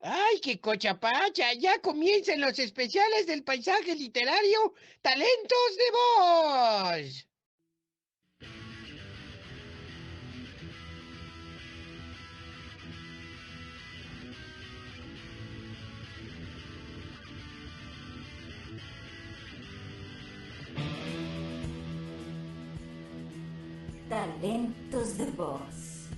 ¡Ay, qué cochapacha! Ya comienzan los especiales del paisaje literario Talentos de Voz. Talentos de voz.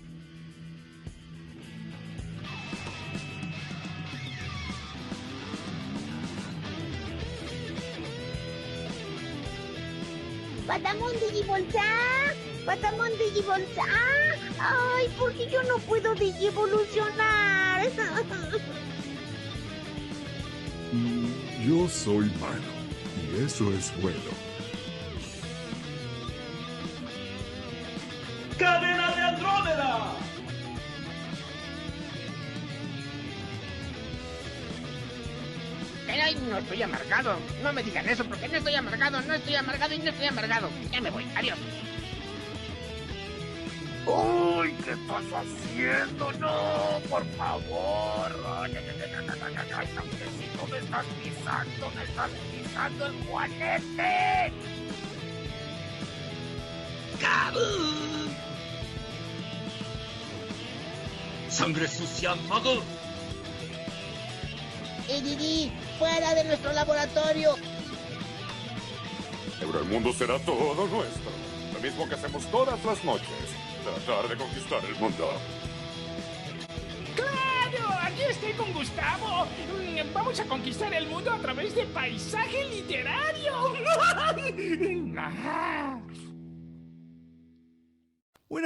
¡Patamón Digivolta! ¡Patamón Digivolta! ¡Ay, porque yo no puedo digievolucionar! Yo soy malo, y eso es bueno. ¡Cadena de Andrómeda! Pero no estoy amargado. No me digan eso porque no estoy amargado, no estoy amargado y no estoy amargado. Ya me voy. Adiós. ¡Ay, qué estás haciendo! ¡No, por favor! ¡Ay, Necesito, me estás pisando el juanete! ¡Kabum! ¡Sangre sucia, mago! Didi, fuera de nuestro laboratorio. Pero el mundo será todo nuestro. Lo mismo que hacemos todas las noches. Tratar de conquistar el mundo. ¡Claro! Aquí estoy con Gustavo. Vamos a conquistar el mundo a través de paisaje literario.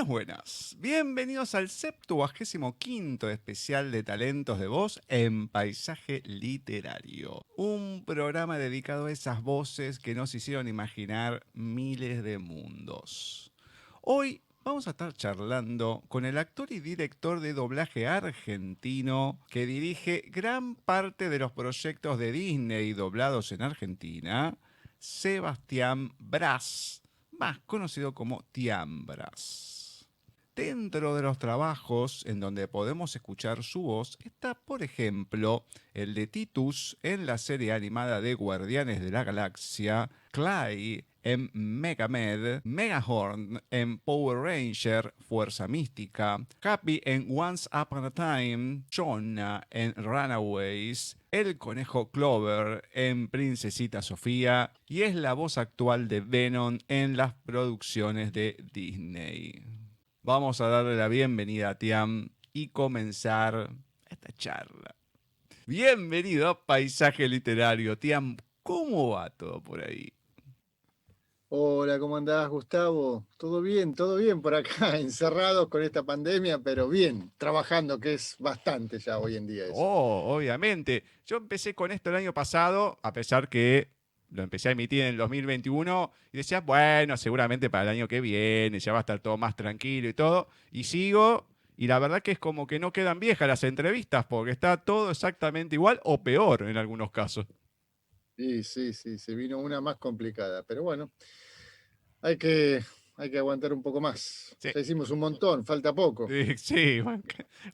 Buenas. Bienvenidos al 75º especial de Talentos de Voz en Paisaje Literario. Un programa dedicado a esas voces que nos hicieron imaginar miles de mundos. Hoy vamos a estar charlando con el actor y director de doblaje argentino que dirige gran parte de los proyectos de Disney doblados en Argentina, Sebastián Bras, más conocido como Tian Bras. Dentro de los trabajos en donde podemos escuchar su voz está, por ejemplo, el de Titus en la serie animada de Guardianes de la Galaxia, Clay en Megamed, Megahorn en Power Ranger, Fuerza Mística, Happy en Once Upon a Time, Jonah en Runaways, el conejo Clover en Princesita Sofía y es la voz actual de Venom en las producciones de Disney. Vamos a darle la bienvenida a Tiam y comenzar esta charla. Bienvenido a Paisaje Literario. Tiam, ¿cómo va todo por ahí? Hola, ¿cómo andás, Gustavo? Todo bien por acá, encerrados con esta pandemia, pero bien, trabajando, que es bastante ya hoy en día eso. Oh, obviamente. Yo empecé con esto el año pasado, a pesar que lo empecé a emitir en el 2021 y decía, bueno, seguramente para el año que viene ya va a estar todo más tranquilo y todo. Y sigo, y la verdad que es como que no quedan viejas las entrevistas porque está todo exactamente igual o peor en algunos casos. Sí, se vino una más complicada, pero bueno, hay que, hay que aguantar un poco más. Sí, Ya hicimos un montón, falta poco, sí, bueno,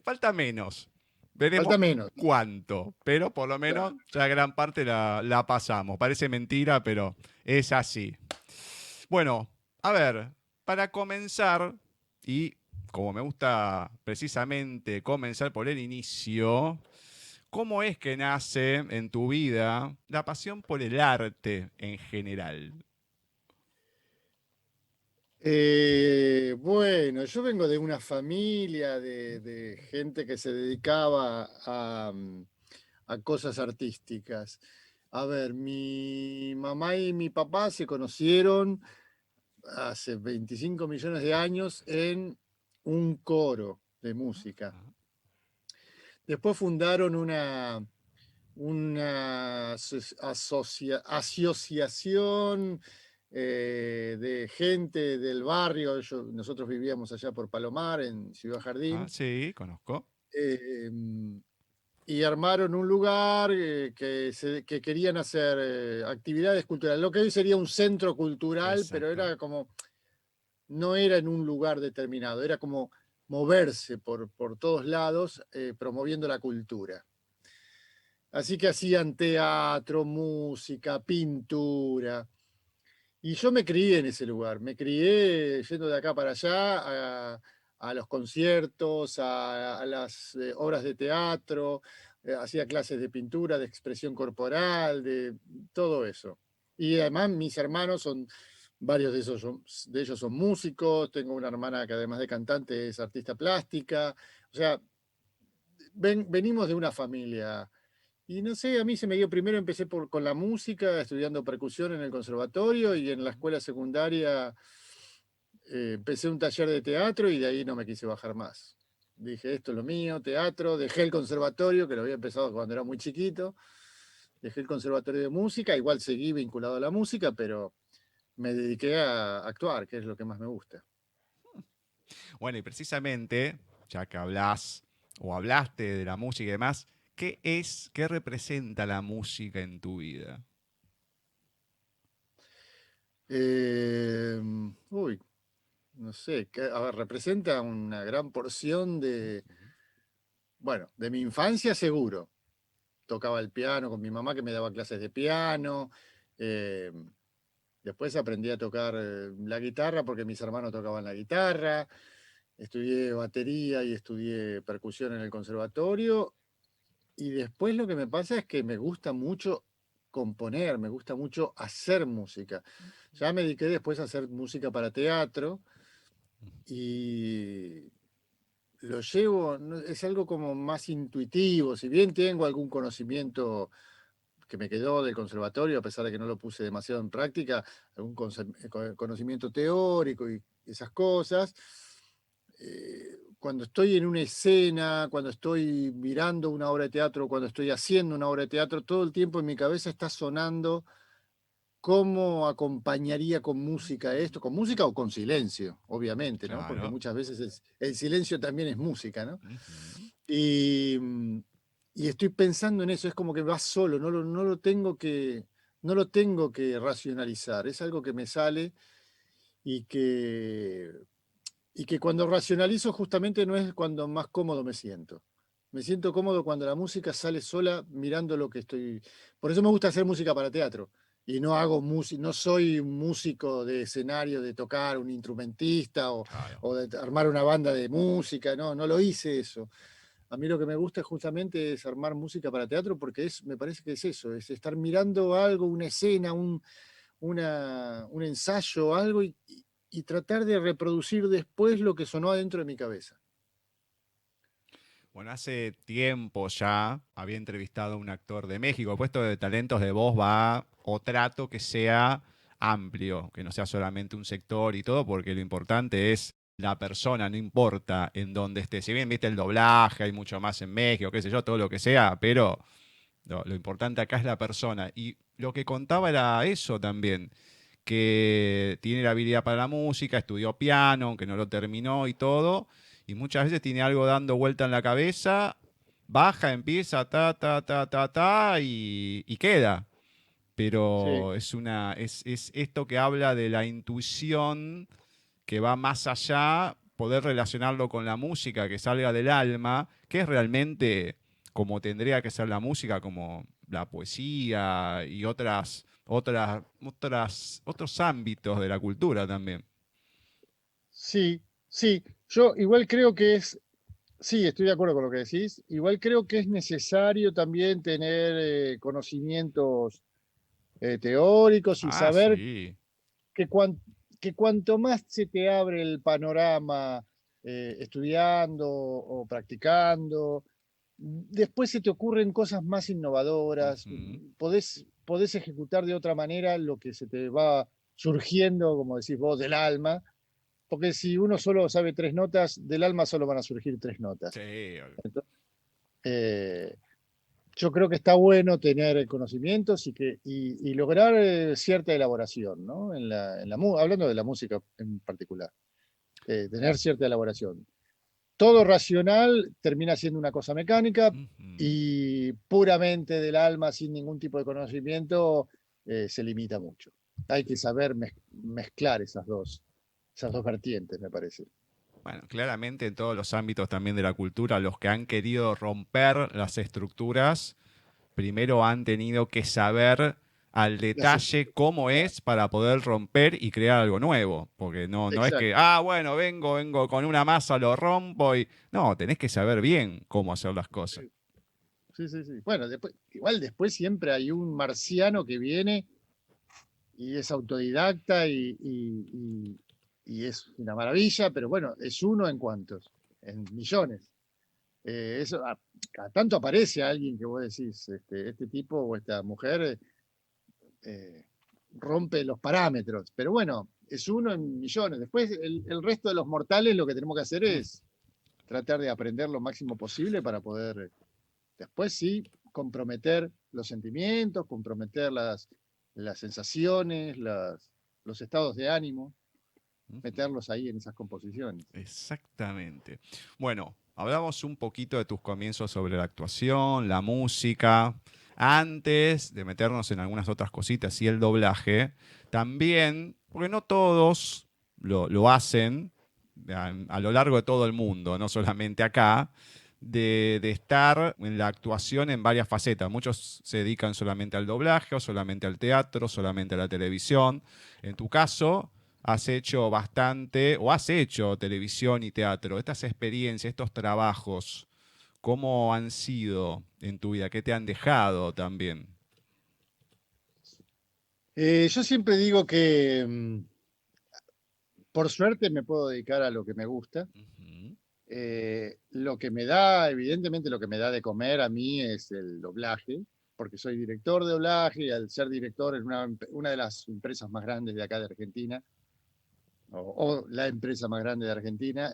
falta menos. Veremos falta menos. cuánto, pero por lo menos Claro. ya gran parte la pasamos. Parece mentira, pero es así. Bueno, a ver, para comenzar, y como me gusta precisamente comenzar por el inicio, ¿cómo es que nace en tu vida la pasión por el arte en general? Bueno, yo vengo de una familia de gente que se dedicaba a cosas artísticas. A ver, mi mamá y mi papá se conocieron hace 25 millones de años en un coro de música. Después fundaron una asociación de gente del barrio. Nosotros vivíamos allá por Palomar, en Ciudad Ah, Jardín. sí, conozco. eh, y armaron un lugar que querían hacer actividades culturales. Lo que hoy sería un centro cultural, pero Exacto. era como, no era en un lugar determinado, era como moverse por todos lados promoviendo la cultura. Así que hacían teatro, música, pintura. Y yo me crié en ese lugar, me crié yendo de acá para allá a los conciertos, a las obras de teatro, hacía clases de pintura, de expresión corporal, de todo eso. Y además mis hermanos son, varios de ellos son músicos, tengo una hermana que además de cantante es artista plástica, o sea, venimos de una familia. Y no sé, a mí se me dio primero, empecé con la música, estudiando percusión en el conservatorio y en la escuela secundaria empecé un taller de teatro y de ahí no me quise bajar más. Dije, esto es lo mío, teatro, dejé el conservatorio, que lo había empezado cuando era muy chiquito, dejé el conservatorio de música, igual seguí vinculado a la música, pero me dediqué a actuar, que es lo que más me gusta. Bueno, y precisamente, ya que hablas o hablaste de la música y demás, ¿qué representa la música en tu vida? Uy, no sé, a ver, representa una gran porción bueno, de mi infancia seguro. Tocaba el piano con mi mamá que me daba clases de piano. Después aprendí a tocar la guitarra porque mis hermanos tocaban la guitarra. Estudié batería y estudié percusión en el conservatorio. Y después lo que me pasa es que me gusta mucho componer, me gusta mucho hacer música. Ya me dediqué después a hacer música para teatro y lo llevo, es algo como más intuitivo, si bien tengo algún conocimiento que me quedó del conservatorio, a pesar de que no lo puse demasiado en práctica, algún conocimiento teórico y esas cosas. Cuando estoy en una escena, cuando estoy mirando una obra de teatro, cuando estoy haciendo una obra de teatro, todo el tiempo en mi cabeza está sonando cómo acompañaría con música esto, con música o con silencio, obviamente, ¿no? Porque Claro. muchas veces el silencio también es música, ¿no? Ujú. Y estoy pensando en eso, es como que va solo, no lo tengo que racionalizar, es algo que me sale y que cuando racionalizo justamente no es cuando más cómodo me siento. Me siento cómodo cuando la música sale sola mirando lo que estoy. Por eso me gusta hacer música para teatro. Y no hago música, no soy un músico de escenario, de tocar, un instrumentista Claro. o de armar una banda de música, no lo hice eso. A mí lo que me gusta justamente es armar música para teatro porque me parece que es eso, es estar mirando algo, una escena, un ensayo, algo y tratar de reproducir después lo que sonó adentro de mi cabeza. Bueno, hace tiempo ya había entrevistado a un actor de México. El puesto de talentos de voz va o trato que sea amplio, que no sea solamente un sector y todo, porque lo importante es la persona, no importa en dónde esté. Si bien viste el doblaje, hay mucho más en México, qué sé yo, todo lo que sea, pero lo importante acá es la persona. Y lo que contaba era eso también, que tiene la habilidad para la música, estudió piano, aunque no lo terminó y todo, y muchas veces tiene algo dando vuelta en la cabeza, baja, empieza, y queda. Sí. Pero es esto que habla de la intuición que va más allá, poder relacionarlo con la música que salga del alma, que es realmente como tendría que ser la música, como la poesía y otros ámbitos de la cultura también. Sí, sí. Yo igual creo que sí, estoy de acuerdo con lo que decís. Igual creo que es necesario también tener conocimientos teóricos y Ah, saber sí. que, que cuanto más se te abre el panorama estudiando o practicando, después se te ocurren cosas más innovadoras, Ujú. podés ejecutar de otra manera lo que se te va surgiendo, como decís vos, del alma, porque si uno solo sabe 3 notas, del alma solo van a surgir 3 notas. Sí, Eh, yo creo que está bueno tener conocimientos y lograr cierta elaboración, ¿no? Hablando de la música en particular, tener cierta elaboración. Todo racional termina siendo una cosa mecánica ujú. y puramente del alma, sin ningún tipo de conocimiento, se limita mucho. Hay que saber mezclar esas dos vertientes, me parece. Bueno, claramente en todos los ámbitos también de la cultura, los que han querido romper las estructuras primero han tenido que saber al detalle cómo es para poder romper y crear algo nuevo. Porque no es Exacto. que, bueno, vengo con una masa, lo rompo y... No, tenés que saber bien cómo hacer las cosas. Sí. Bueno, igual después siempre hay un marciano que viene y es autodidacta y es una maravilla, pero bueno, es uno en cuantos, en millones. Eso, cada tanto aparece alguien que vos decís, este tipo o esta mujer rompe los parámetros, pero bueno, es uno en millones. Después el resto de los mortales lo que tenemos que hacer es tratar de aprender lo máximo posible para poder después sí comprometer los sentimientos, comprometer las sensaciones, los estados de ánimo, meterlos ahí en esas composiciones. Exactamente. Bueno, hablamos un poquito de tus comienzos sobre la actuación, la música. Antes de meternos en algunas otras cositas y el doblaje, también, porque no todos lo hacen a lo largo de todo el mundo, no solamente acá, de estar en la actuación en varias facetas. Muchos se dedican solamente al doblaje, o solamente al teatro, solamente a la televisión. En tu caso, has hecho bastante, o has hecho televisión y teatro. Estas experiencias, estos trabajos, ¿cómo han sido en tu vida? ¿Qué te han dejado también? Yo siempre digo que por suerte me puedo dedicar a lo que me gusta. Lo que me da, evidentemente lo que me da de comer a mí es el doblaje, porque soy director de doblaje y al ser director en una de las empresas más grandes de acá de Argentina, o la empresa más grande de Argentina,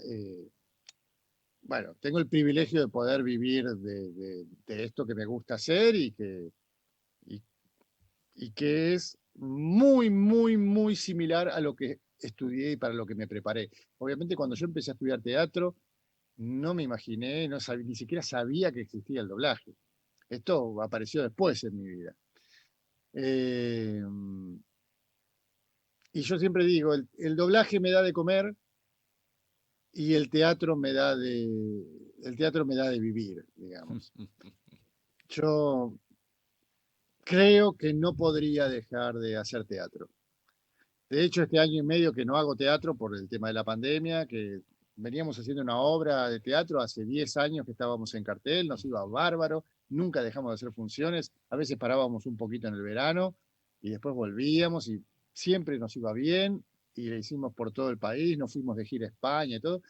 bueno, tengo el privilegio de poder vivir de esto que me gusta hacer y que es muy, muy, muy similar a lo que estudié y para lo que me preparé. Obviamente cuando yo empecé a estudiar teatro, no me imaginé, ni siquiera sabía que existía el doblaje. Esto apareció después en mi vida. Y yo siempre digo, el doblaje me da de comer y el teatro me da de vivir, digamos. Yo creo que no podría dejar de hacer teatro. De hecho, este año y medio que no hago teatro por el tema de la pandemia, que veníamos haciendo una obra de teatro hace 10 años que estábamos en cartel, nos iba bárbaro, nunca dejamos de hacer funciones, a veces parábamos un poquito en el verano y después volvíamos y siempre nos iba bien y le hicimos por todo el país, nos fuimos de gira a España y todo,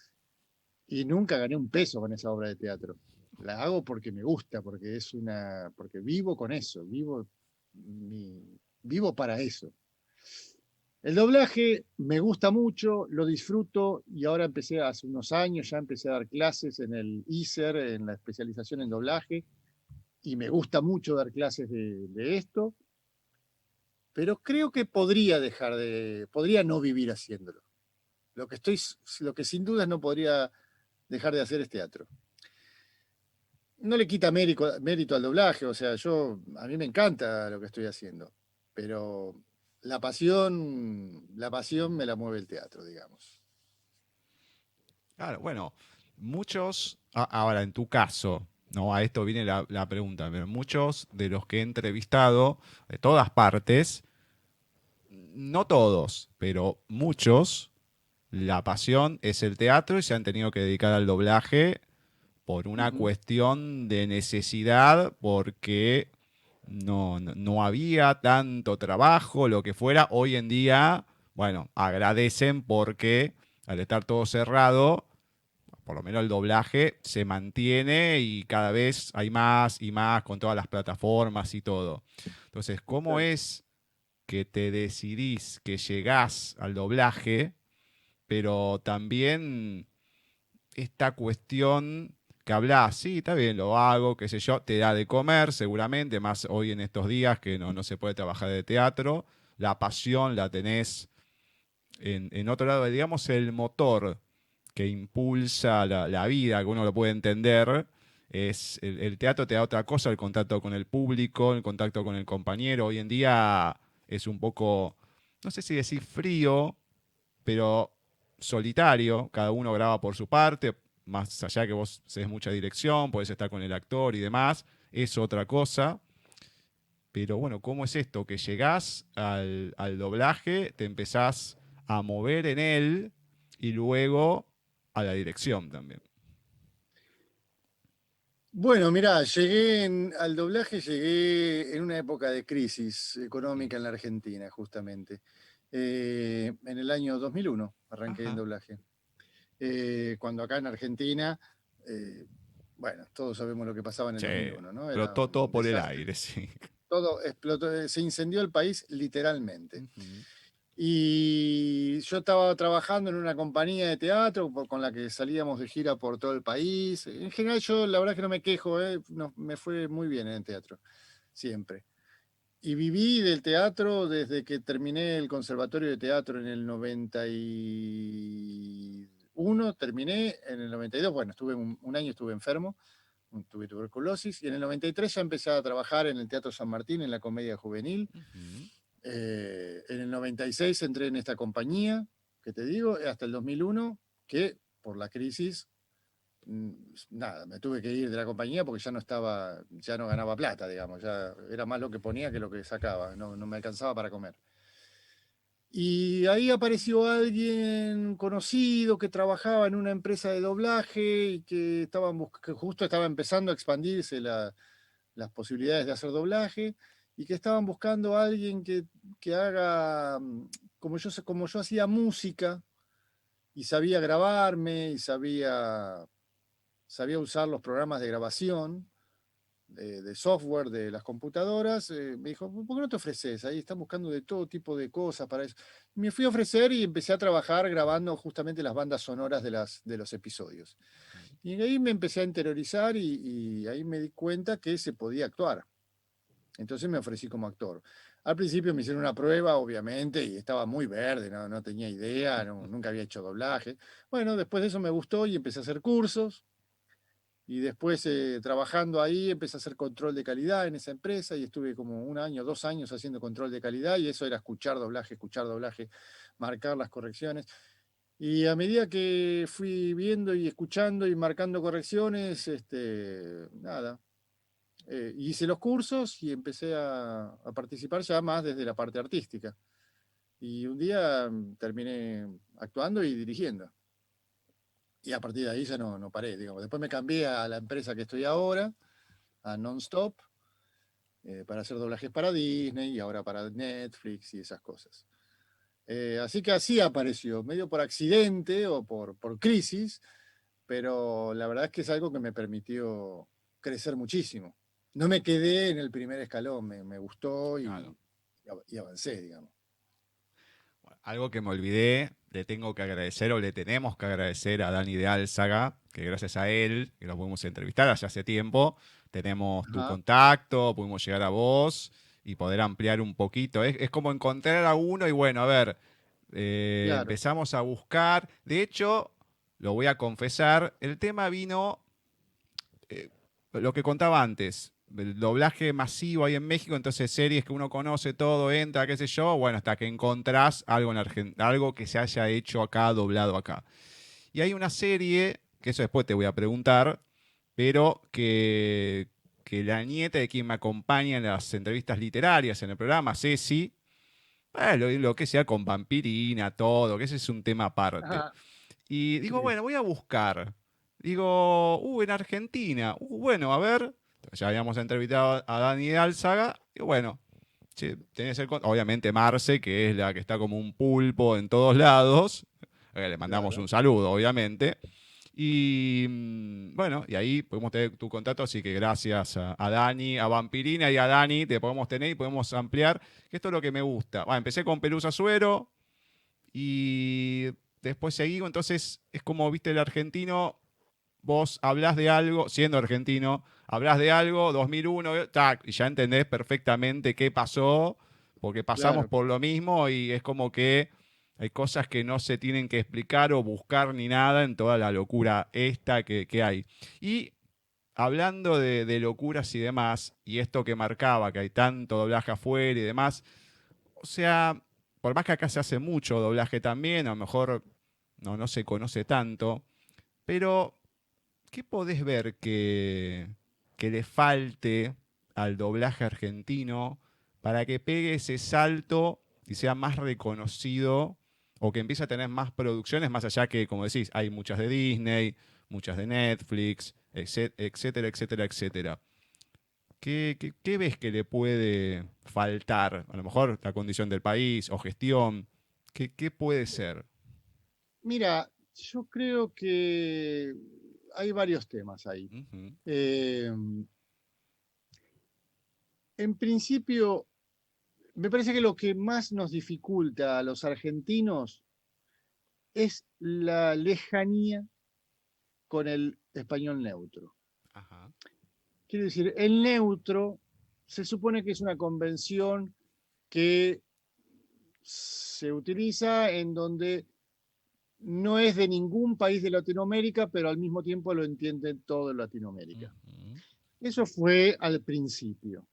y nunca gané un peso con esa obra de teatro. La hago porque me gusta, porque porque vivo con eso, vivo para eso. El doblaje me gusta mucho, lo disfruto y ahora hace unos años, ya empecé a dar clases en el ISER, en la especialización en doblaje, y me gusta mucho dar clases de esto, pero creo que podría no vivir haciéndolo. Lo que sin dudas no podría dejar de hacer es teatro. No le quita mérito al doblaje, o sea, a mí me encanta lo que estoy haciendo, pero la pasión me la mueve el teatro, digamos. Claro, bueno, muchos, ahora en tu caso, ¿no? A esto viene la pregunta, pero muchos de los que he entrevistado, de todas partes, no todos, pero muchos, la pasión es el teatro y se han tenido que dedicar al doblaje por una cuestión de necesidad, porque no había tanto trabajo, lo que fuera. Hoy en día, bueno, agradecen porque al estar todo cerrado, por lo menos el doblaje se mantiene y cada vez hay más y más con todas las plataformas y todo. Entonces, ¿cómo es que te decidís, que llegás al doblaje, pero también esta cuestión que hablás, sí, está bien, lo hago, qué sé yo, te da de comer seguramente, más hoy en estos días que no se puede trabajar de teatro, la pasión la tenés en otro lado, digamos, el motor que impulsa la vida, que uno lo puede entender, es el teatro te da otra cosa, el contacto con el público, el contacto con el compañero. Hoy en día es un poco, no sé si decir frío, pero solitario, cada uno graba por su parte, más allá que vos haces mucha dirección, podés estar con el actor y demás, es otra cosa. Pero bueno, ¿cómo es esto? Que llegás al doblaje, te empezás a mover en él y luego a la dirección también. Bueno, mirá, al doblaje llegué en una época de crisis económica en la Argentina, justamente. En el año 2001 arranqué en Ajá. doblaje. Cuando acá en Argentina, bueno, todos sabemos lo que pasaba en el Sí, 2001, ¿no? Era explotó todo un por el desastre. aire, sí. Todo explotó, se incendió el país literalmente. Ujú. Y yo estaba trabajando en una compañía de teatro con la que salíamos de gira por todo el país. En general yo la verdad que no me quejo, me fue muy bien en el teatro, siempre. Y viví del teatro desde que terminé el conservatorio de teatro en el 91, terminé en el 92, bueno, estuve un año estuve enfermo, tuve tuberculosis, y en el 93 ya empecé a trabajar en el Teatro San Martín, en la comedia juvenil. Ujú. En el 96 entré en esta compañía, que te digo, hasta el 2001, que por la crisis, nada, me tuve que ir de la compañía porque ya no ganaba plata, digamos, ya era más lo que ponía que lo que sacaba, no me alcanzaba para comer. Y ahí apareció alguien conocido que trabajaba en una empresa de doblaje y que justo estaba empezando a expandirse las posibilidades de hacer doblaje y que estaban buscando a alguien que haga, como yo hacía música y sabía grabarme y sabía usar los programas de grabación de software de las computadoras, me dijo, ¿por qué no te ofreces? Ahí están buscando de todo tipo de cosas para eso. Me fui a ofrecer y empecé a trabajar grabando justamente las bandas sonoras de los episodios. Y ahí me empecé a interiorizar y ahí me di cuenta que se podía actuar. Entonces me ofrecí como actor. Al principio me hicieron una prueba, obviamente, y estaba muy verde, no tenía idea, nunca había hecho doblaje. Bueno, después de eso me gustó y empecé a hacer cursos. Y después, trabajando ahí, empecé a hacer control de calidad en esa empresa y estuve como 1 año, 2 años haciendo control de calidad y eso era escuchar doblaje, marcar las correcciones. Y a medida que fui viendo y escuchando y marcando correcciones, nada, hice los cursos y empecé a participar ya más desde la parte artística. Y un día terminé actuando y dirigiendo. Y a partir de ahí ya no paré, digamos. Después me cambié a la empresa que estoy ahora, a Nonstop, para hacer doblajes para Disney y ahora para Netflix y esas cosas. Así que así apareció, medio por accidente o por crisis, pero la verdad es que es algo que me permitió crecer muchísimo. No me quedé en el primer escalón, me gustó Claro. y avancé, digamos. Algo que me olvidé, le tengo que agradecer o le tenemos que agradecer a Dani de Álzaga, que gracias a él, que lo pudimos entrevistar hace tiempo, tenemos tu Ajá. contacto, pudimos llegar a vos y poder ampliar un poquito. Es como encontrar a uno y bueno, a ver, Claro. empezamos a buscar. De hecho, lo voy a confesar, el tema vino, lo que contaba antes, el doblaje masivo ahí en México, entonces series que uno conoce todo, entra, qué sé yo, bueno, hasta que encontrás algo algo que se haya hecho acá, doblado acá. Y hay una serie, que eso después te voy a preguntar, pero que la nieta de quien me acompaña en las entrevistas literarias en el programa, Ceci, lo que sea con Vampirina, todo, que ese es un tema aparte. Ajá. Y digo, Sí. bueno, voy a buscar. Digo, en Argentina. Bueno, a ver. Ya habíamos entrevistado a Dani de Álzaga. Y bueno, sí, obviamente Marce, que es la que está como un pulpo en todos lados. Le mandamos Claro. un saludo, obviamente. Y bueno, y ahí podemos tener tu contacto, así que gracias a Dani, a Vampirina y a Dani te podemos tener y podemos ampliar, que esto es lo que me gusta. Bueno, empecé con Pelusa Suero y después seguí, entonces es como, viste, el argentino, vos hablás de algo, siendo argentino, hablás de algo, 2001, tac, y ya entendés perfectamente qué pasó, porque pasamos Claro. por lo mismo y es como que hay cosas que no se tienen que explicar o buscar ni nada en toda la locura esta que hay. Y hablando de locuras y demás, y esto que marcaba, que hay tanto doblaje afuera y demás, o sea, por más que acá se hace mucho doblaje también, a lo mejor no se conoce tanto, pero ¿qué podés ver que le falte al doblaje argentino para que pegue ese salto y sea más reconocido o que empiece a tener más producciones, más allá que, como decís, hay muchas de Disney, muchas de Netflix, etcétera, etcétera, etcétera? ¿Qué ves que le puede faltar? A lo mejor la condición del país o gestión. ¿Qué puede ser? Mira, yo creo que hay varios temas ahí. Ujú. En principio, me parece que lo que más nos dificulta a los argentinos es la lejanía con el español neutro. Ajá. Quiero decir, el neutro se supone que es una convención que se utiliza en donde no es de ningún país de Latinoamérica, pero al mismo tiempo lo entiende todo Latinoamérica. Ujú. Eso fue al principio.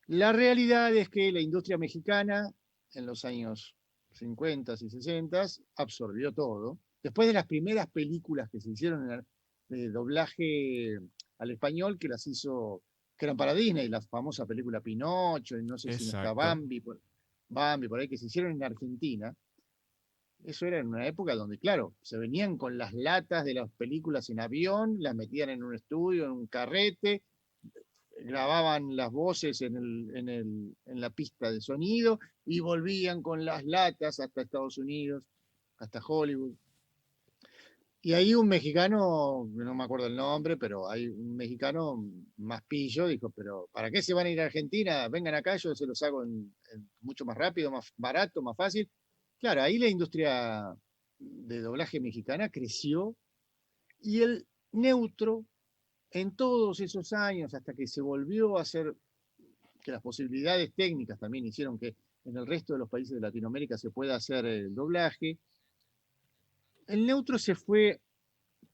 La realidad es que la industria mexicana en los años 50 y 60 absorbió todo. Después de las primeras películas que se hicieron de doblaje al español, que las hizo, que eran para Disney, la famosa película Pinocho, y no sé si no está Exacto. Bambi, por ahí, que se hicieron en Argentina. Eso era en una época donde, claro, se venían con las latas de las películas en avión, las metían en un estudio, en un carrete, grababan las voces en la pista de sonido y volvían con las latas hasta Estados Unidos, hasta Hollywood. Y ahí un mexicano, no me acuerdo el nombre, pero hay un mexicano más pillo, dijo, pero ¿para qué se van a ir a Argentina? Vengan acá, yo se los hago mucho más rápido, más barato, más fácil. Claro, ahí la industria de doblaje mexicana creció y el neutro en todos esos años, hasta que se volvió a hacer, que las posibilidades técnicas también hicieron que en el resto de los países de Latinoamérica se pueda hacer el doblaje, el neutro se fue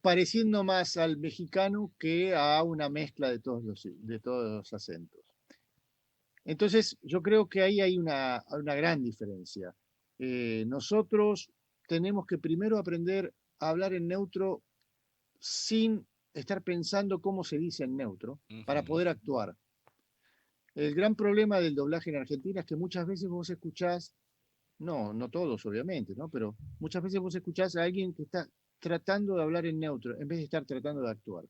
pareciendo más al mexicano que a una mezcla de todos los acentos. Entonces, yo creo que ahí hay una gran diferencia. Nosotros tenemos que primero aprender a hablar en neutro sin estar pensando cómo se dice en neutro para Ujú. poder actuar. El gran problema del doblaje en Argentina es que muchas veces vos escuchás, no todos obviamente, ¿no? Pero muchas veces vos escuchás a alguien que está tratando de hablar en neutro en vez de estar tratando de actuar.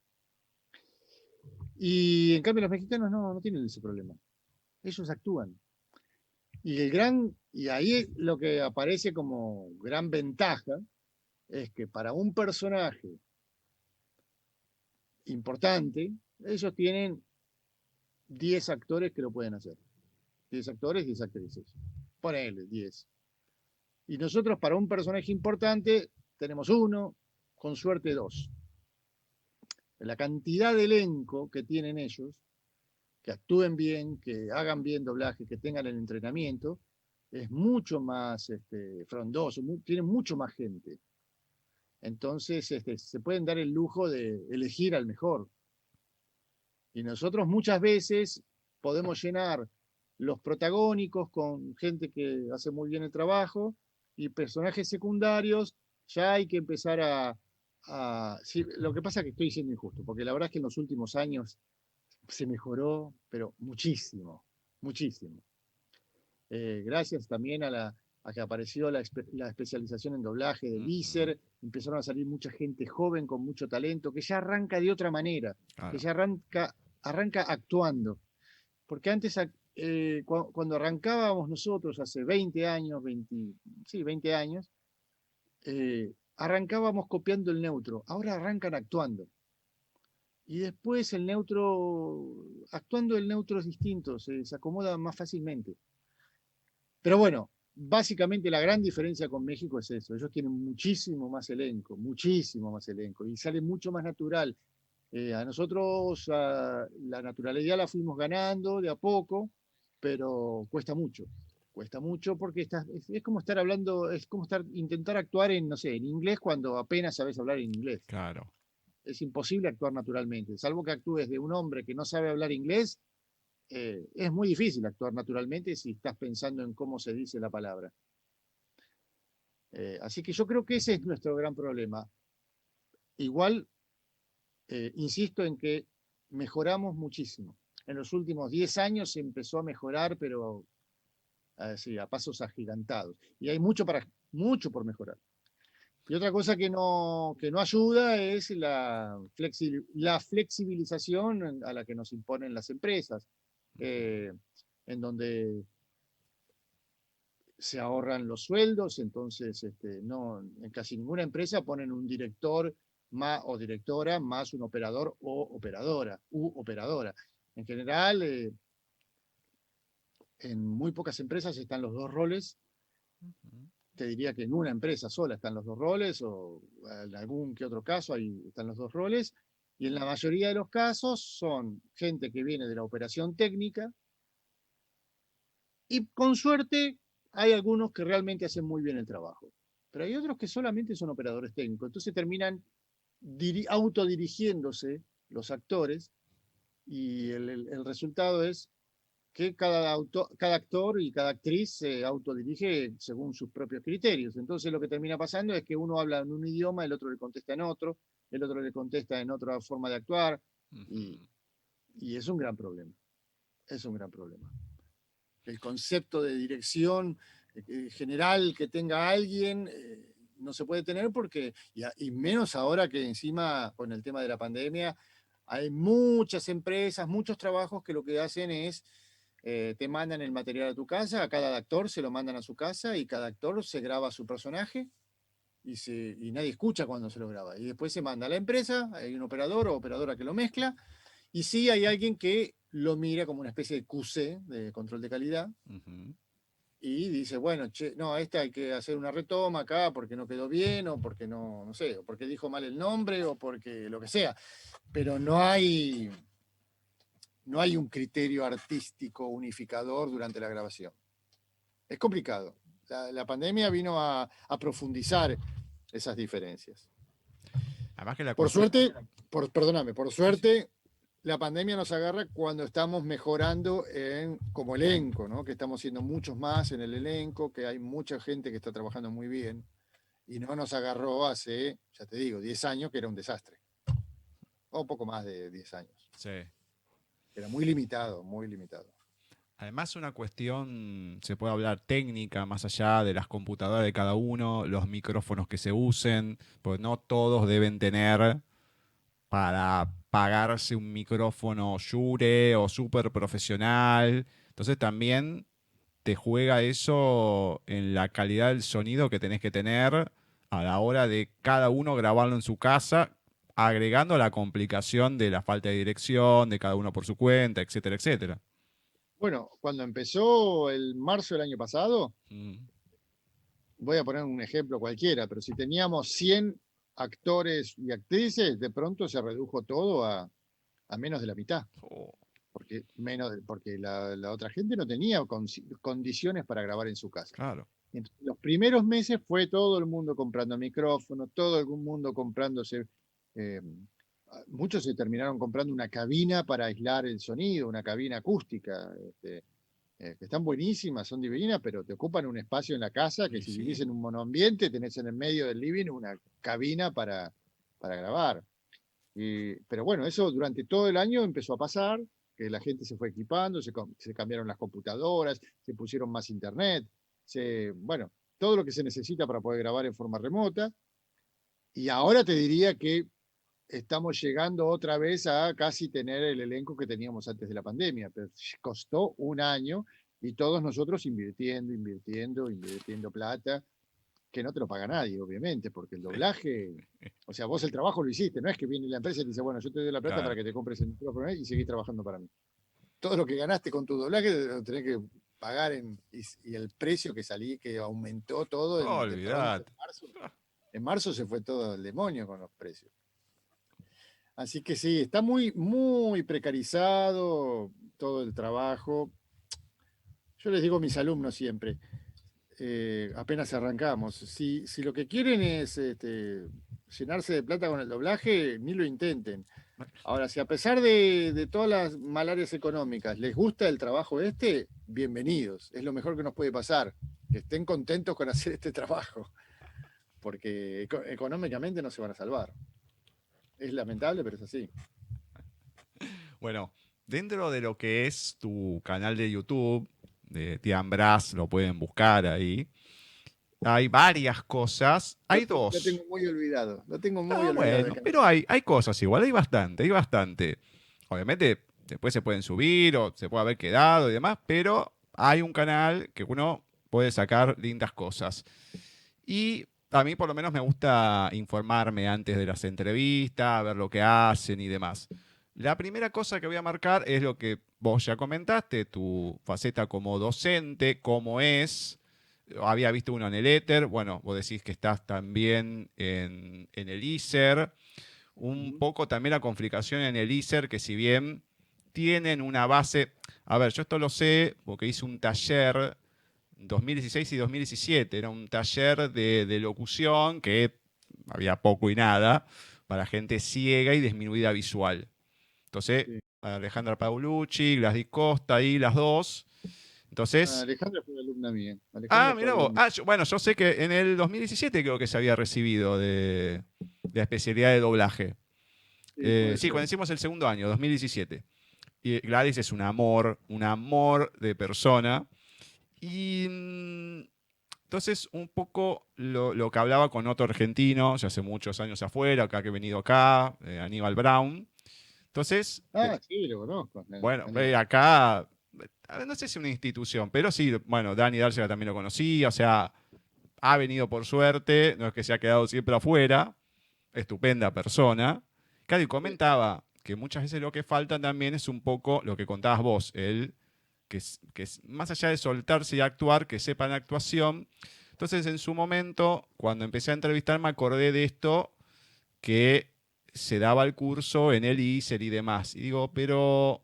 Y en cambio los mexicanos no tienen ese problema. Ellos actúan. Y ahí lo que aparece como gran ventaja es que para un personaje importante, ellos tienen 10 actores que lo pueden hacer. 10 actores, 10 actrices. Ponele 10. Y nosotros para un personaje importante tenemos uno, con suerte 2. La cantidad de elenco que tienen ellos, que actúen bien, que hagan bien doblaje, que tengan el entrenamiento, es mucho más frondoso, tienen mucho más gente. Entonces se pueden dar el lujo de elegir al mejor. Y nosotros muchas veces podemos llenar los protagónicos con gente que hace muy bien el trabajo y personajes secundarios ya hay que empezar sí, lo que pasa es que estoy siendo injusto, porque la verdad es que en los últimos años se mejoró, pero muchísimo, muchísimo. Gracias también a que apareció la especialización en doblaje de Deezer, empezaron a salir mucha gente joven con mucho talento, que ya arranca de otra manera, Claro. que ya arranca actuando. Porque antes, cuando arrancábamos nosotros hace 20 años, 20 años, arrancábamos copiando el neutro, ahora arrancan actuando. Y después actuando el neutro es distinto, se acomoda más fácilmente. Pero bueno, básicamente la gran diferencia con México es eso. Ellos tienen muchísimo más elenco, y sale mucho más natural. A nosotros la naturalidad la fuimos ganando de a poco, pero cuesta mucho porque es como estar hablando, es como intentar actuar no sé, en inglés cuando apenas sabes hablar en inglés. Claro. Es imposible actuar naturalmente, salvo que actúes de un hombre que no sabe hablar inglés. Es muy difícil actuar naturalmente si estás pensando en cómo se dice la palabra. Así que yo creo que ese es nuestro gran problema. Igual, insisto en que mejoramos muchísimo. en los últimos 10 años se empezó a mejorar, pero así, a pasos agigantados. Y hay mucho por mejorar. Y otra cosa que no ayuda es la flexibilización a la que nos imponen las empresas, en donde se ahorran los sueldos, entonces no, en casi ninguna empresa ponen un director o directora más un operador o operadora, En general, en muy pocas empresas están los dos roles. Te diría que en una empresa sola están los dos roles, o en algún que otro caso ahí están los dos roles, y en la mayoría de los casos son gente que viene de la operación técnica, y con suerte hay algunos que realmente hacen muy bien el trabajo, pero hay otros que solamente son operadores técnicos, entonces terminan autodirigiéndose los actores, y el resultado es que cada actor y cada actriz se autodirige según sus propios criterios. Entonces lo que termina pasando es que uno habla en un idioma, el otro le contesta en otro, el otro le contesta en otra forma de actuar, y es un gran problema. Es un gran problema. El concepto de dirección general que tenga alguien no se puede tener porque, y menos ahora que encima con el tema de la pandemia, hay muchas empresas, muchos trabajos que lo que hacen es te mandan el material a tu casa, a cada actor se lo mandan a su casa y cada actor se graba su personaje y nadie escucha cuando se lo graba. Y después se manda a la empresa, hay un operador o operadora que lo mezcla, y sí hay alguien que lo mira como una especie de QC, de control de calidad, y dice, bueno, no, hay que hacer una retoma acá porque no quedó bien, o porque no sé, o porque dijo mal el nombre, o porque lo que sea. Pero no hay un criterio artístico unificador durante la grabación. Es complicado. La pandemia vino a profundizar esas diferencias. Además que por suerte, la pandemia nos agarra cuando estamos mejorando como elenco, ¿no? Que estamos siendo muchos más en el elenco, que hay mucha gente que está trabajando muy bien, y no nos agarró hace, ya te digo, 10 años, que era un desastre. O poco más de 10 años. Sí. Era muy limitado, muy limitado. Además, una cuestión, se puede hablar técnica, más allá de las computadoras de cada uno, los micrófonos que se usen, pues no todos deben tener para pagarse un micrófono Shure o súper profesional. Entonces también te juega eso en la calidad del sonido que tenés que tener a la hora de cada uno grabarlo en su casa, agregando la complicación de la falta de dirección, de cada uno por su cuenta, etcétera, etcétera. Bueno, cuando empezó el marzo del año pasado, voy a poner un ejemplo cualquiera, pero si teníamos 100 actores y actrices, de pronto se redujo todo a menos de la mitad. Porque la otra gente no tenía condiciones para grabar en su casa. Claro. Entonces, los primeros meses fue todo el mundo comprando micrófonos, todo el mundo comprándose... muchos se terminaron comprando una cabina para aislar el sonido, una cabina acústica, que están buenísimas, son divinas, pero te ocupan un espacio en la casa que si vivís en un monoambiente tenés en el medio del living una cabina para grabar. Pero bueno, eso durante todo el año empezó a pasar, que la gente se fue equipando, se cambiaron las computadoras, se pusieron más internet, bueno, todo lo que se necesita para poder grabar en forma remota. Y ahora te diría que estamos llegando otra vez a casi tener el elenco que teníamos antes de la pandemia, pero costó un año y todos nosotros invirtiendo plata, que no te lo paga nadie, obviamente, porque el doblaje, o sea, vos el trabajo lo hiciste, no es que viene la empresa y te dice, bueno, yo te doy la plata para que te compres el micrófono y seguís trabajando para mí. Todo lo que ganaste con tu doblaje lo tenés que pagar y el precio que aumentó todo. En marzo se fue todo el demonio con los precios. Así que sí, está muy, muy precarizado todo el trabajo. Yo les digo a mis alumnos siempre, apenas arrancamos, si lo que quieren es llenarse de plata con el doblaje, ni lo intenten. Ahora, si a pesar de todas las malarias económicas les gusta el trabajo bienvenidos. Es lo mejor que nos puede pasar, que estén contentos con hacer este trabajo, porque económicamente no se van a salvar. Es lamentable, pero es así. Bueno, dentro de lo que es tu canal de YouTube, de Tian Brass, lo pueden buscar ahí. Hay varias cosas. Hay Lo dos. tengo muy olvidado. Lo tengo muy olvidado. Bueno, pero hay cosas igual, hay bastante, hay bastante. Obviamente, después se pueden subir o se puede haber quedado y demás, pero hay un canal que uno puede sacar lindas cosas. Y a mí por lo menos me gusta informarme antes de las entrevistas, ver lo que hacen y demás. La primera cosa que voy a marcar es lo que vos ya comentaste, tu faceta como docente, cómo es. Había visto uno en el éter, bueno, vos decís que estás también en el ISER. Un poco también la complicación en el ISER, que si bien tienen una base... A ver, yo esto lo sé porque hice un taller 2016 y 2017. Era un taller de locución que había poco y nada para gente ciega y disminuida visual. Entonces, Sí. Alejandra Paulucci, Gladys Costa, ahí las dos. Entonces... Alejandra fue alumna mía. mira vos. Bueno, yo sé que en el 2017 creo que se había recibido de la especialidad de doblaje. Sí, cuando hicimos el segundo año, 2017. Y Gladys es un amor de persona. Y entonces un poco lo que hablaba con otro argentino, ya hace muchos años afuera, acá que he venido acá, Aníbal Brown. Entonces, sí, lo conozco. bueno, acá, no sé si una institución, pero sí, bueno, Dani Dárcega también lo conocía, o sea, ha venido por suerte, no es que se ha quedado siempre afuera, estupenda persona. Claro, y comentaba que muchas veces lo que falta también es un poco lo que contabas vos, que es más allá de soltarse y actuar, que sepan actuación. Entonces, en su momento, cuando empecé a entrevistar, me acordé de esto, que se daba el curso en el ISER y demás. Y digo, pero...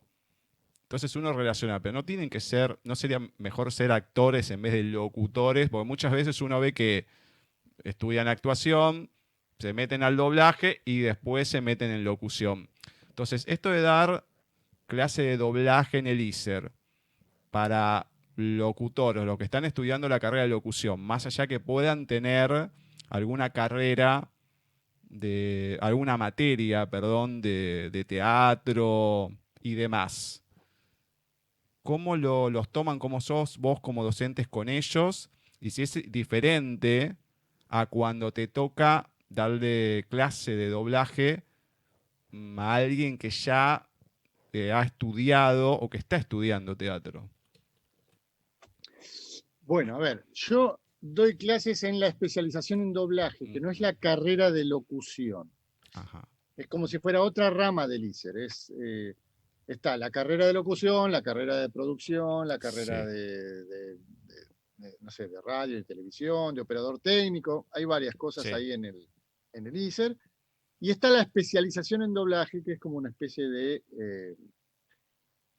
Entonces uno relaciona, pero no tienen que ser, no sería mejor ser actores en vez de locutores, porque muchas veces uno ve que estudian actuación, se meten al doblaje y después se meten en locución. Entonces, esto de dar clase de doblaje en el ISER para locutores, los que están estudiando la carrera de locución, más allá que puedan tener alguna carrera alguna materia, perdón, de teatro y demás. ¿Cómo los toman, cómo sos vos como docentes con ellos? Y si es diferente a cuando te toca darle clase de doblaje a alguien que ya ha estudiado o que está estudiando teatro. Bueno, a ver, yo doy clases en la especialización en doblaje, que no es la carrera de locución. Ajá. Es como si fuera otra rama del ISER. Está la carrera de locución, la carrera de producción, la carrera no sé, de radio y televisión, de operador técnico. Hay varias cosas ahí en el ISER. Y está la especialización en doblaje, que es como una especie de...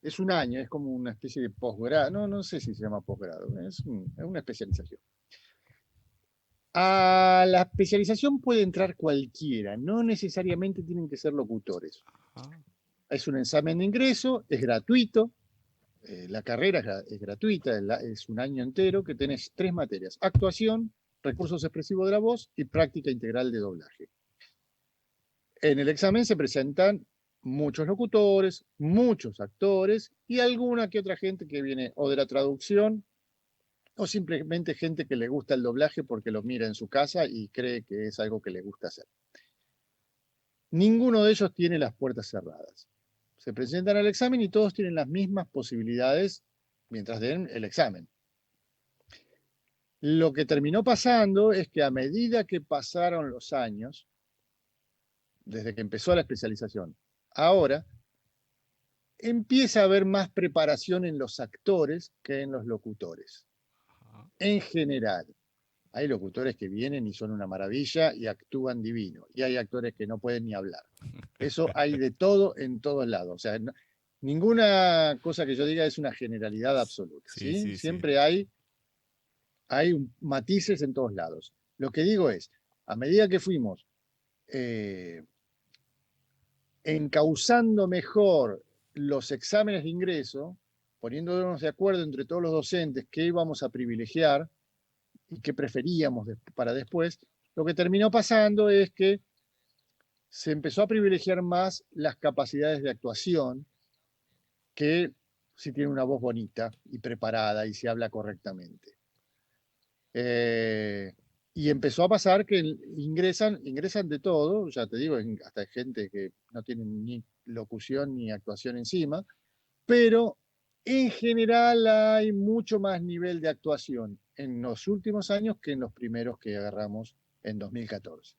es un año, es como una especie de posgrado. No sé si se llama posgrado, es una especialización. A la especialización puede entrar cualquiera, no necesariamente tienen que ser locutores. Es un examen de ingreso, es gratuito, la carrera es gratuita, es un año entero que tenés 3 materias: actuación, recursos expresivos de la voz y práctica integral de doblaje. En el examen se presentan muchos locutores, muchos actores y alguna que otra gente que viene o de la traducción o simplemente gente que le gusta el doblaje porque lo mira en su casa y cree que es algo que le gusta hacer. Ninguno de ellos tiene las puertas cerradas. Se presentan al examen y todos tienen las mismas posibilidades mientras den el examen. Lo que terminó pasando es que a medida que pasaron los años, desde que empezó la especialización, ahora empieza a haber más preparación en los actores que en los locutores. En general, hay locutores que vienen y son una maravilla y actúan divino, y hay actores que no pueden ni hablar. Eso hay de todo en todos lados. O sea, ninguna cosa que yo diga es una generalidad absoluta. ¿sí? Siempre hay matices en todos lados. Lo que digo es, a medida que fuimos encauzando mejor los exámenes de ingreso, poniéndonos de acuerdo entre todos los docentes qué íbamos a privilegiar y qué preferíamos para después, lo que terminó pasando es que se empezó a privilegiar más las capacidades de actuación que si tiene una voz bonita y preparada y se habla correctamente. Y empezó a pasar que ingresan de todo, ya te digo, hasta gente que no tiene ni locución ni actuación encima, pero en general hay mucho más nivel de actuación en los últimos años que en los primeros que agarramos en 2014.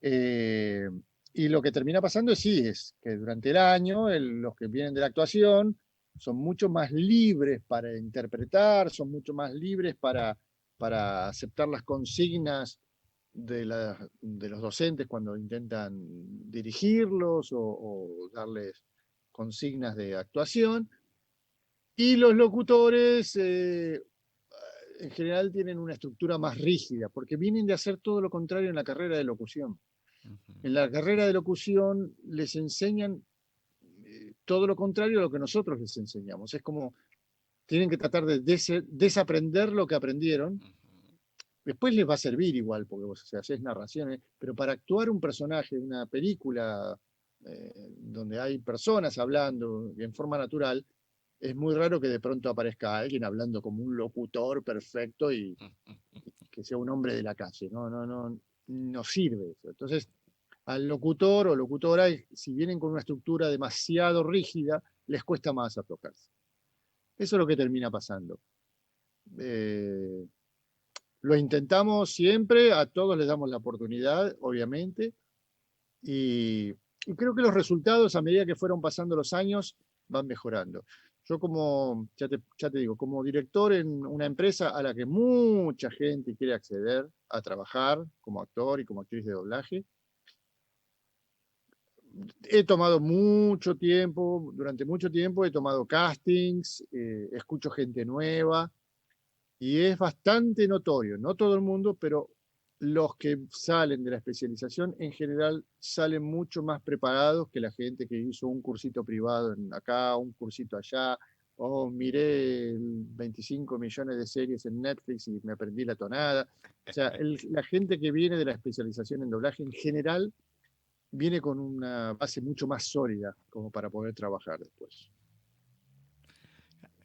Y lo que termina pasando es que durante el año los que vienen de la actuación son mucho más libres para interpretar, son mucho más libres para aceptar las consignas de los docentes cuando intentan dirigirlos o darles consignas de actuación. Y los locutores en general tienen una estructura más rígida, porque vienen de hacer todo lo contrario en la carrera de locución. En la carrera de locución les enseñan todo lo contrario a lo que nosotros les enseñamos. Es como tienen que tratar de desaprender lo que aprendieron. Después les va a servir igual, porque vos haces narraciones, pero para actuar un personaje en una película donde hay personas hablando en forma natural, es muy raro que de pronto aparezca alguien hablando como un locutor perfecto y que sea un hombre de la calle. No sirve eso. Entonces, al locutor o locutora, si vienen con una estructura demasiado rígida, les cuesta más aflojarse. Eso es lo que termina pasando. Lo intentamos siempre, a todos les damos la oportunidad, obviamente, y creo que los resultados, a medida que fueron pasando los años, van mejorando. Yo ya te digo, como director en una empresa a la que mucha gente quiere acceder a trabajar como actor y como actriz de doblaje, he tomado durante mucho tiempo he tomado castings, escucho gente nueva y es bastante notorio, no todo el mundo, pero los que salen de la especialización en general salen mucho más preparados que la gente que hizo un cursito privado acá, un cursito allá, o miré 25 millones de series en Netflix y me aprendí la tonada. O sea, la gente que viene de la especialización en doblaje en general viene con una base mucho más sólida como para poder trabajar después.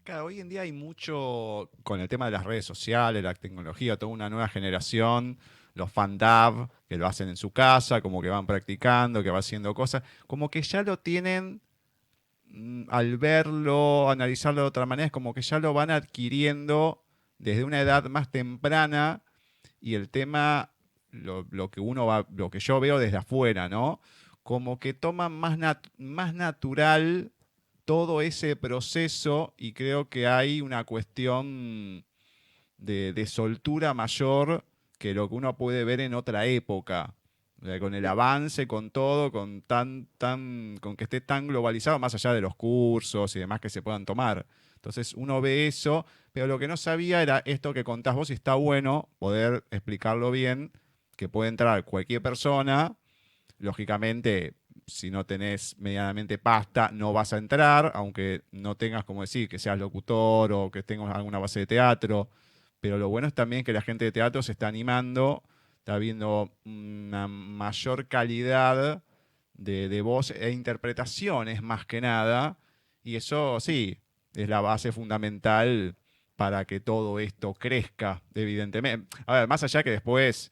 Claro, hoy en día hay mucho con el tema de las redes sociales, la tecnología, toda una nueva generación, los fan-dub, que lo hacen en su casa, como que van practicando, que van haciendo cosas, como que ya lo tienen, al verlo, analizarlo de otra manera, es como que ya lo van adquiriendo desde una edad más temprana y el tema, lo que yo veo desde afuera, ¿no? Como que toman más natural todo ese proceso y creo que hay una cuestión de soltura mayor que lo que uno puede ver en otra época. O sea, con el avance, con todo, con que esté tan globalizado, más allá de los cursos y demás que se puedan tomar. Entonces uno ve eso, pero lo que no sabía era esto que contás vos y está bueno poder explicarlo bien, que puede entrar cualquier persona, lógicamente si no tenés medianamente pasta, no vas a entrar, aunque no tengas, como decir, que seas locutor o que tengas alguna base de teatro. Pero lo bueno es también que la gente de teatro se está animando, está viendo una mayor calidad de voz e interpretaciones más que nada. Y eso sí, es la base fundamental para que todo esto crezca, evidentemente. A ver, más allá que después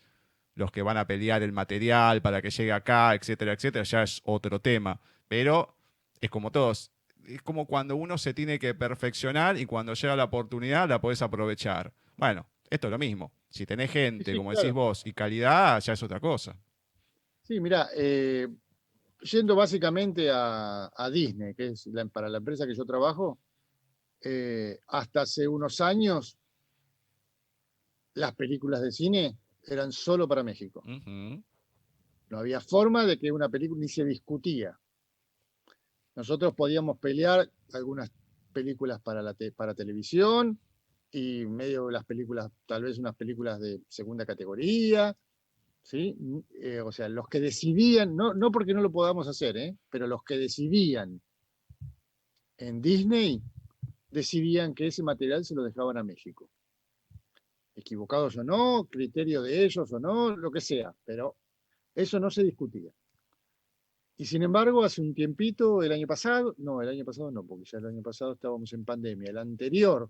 los que van a pelear el material para que llegue acá, etcétera, etcétera, ya es otro tema. Pero es como todos, es como cuando uno se tiene que perfeccionar y cuando llega la oportunidad la podés aprovechar. Bueno, esto es lo mismo. Si tenés gente, Sí, como claro. decís vos, y calidad, ya es otra cosa. Sí, mira, yendo básicamente a Disney, que es para la empresa que yo trabajo, hasta hace unos años las películas de cine eran solo para México. Ujú. No había forma de que una película ni se discutía. Nosotros podíamos pelear algunas películas para televisión y medio de las películas, tal vez unas películas de segunda categoría, ¿sí? O sea, los que decidían, no porque no lo podamos hacer, pero los que decidían en Disney decidían que ese material se lo dejaban a México. Equivocados o no, criterio de ellos o no, lo que sea, pero eso no se discutía. Y sin embargo, hace un tiempito, el año pasado no, porque ya el año pasado estábamos en pandemia, el anterior,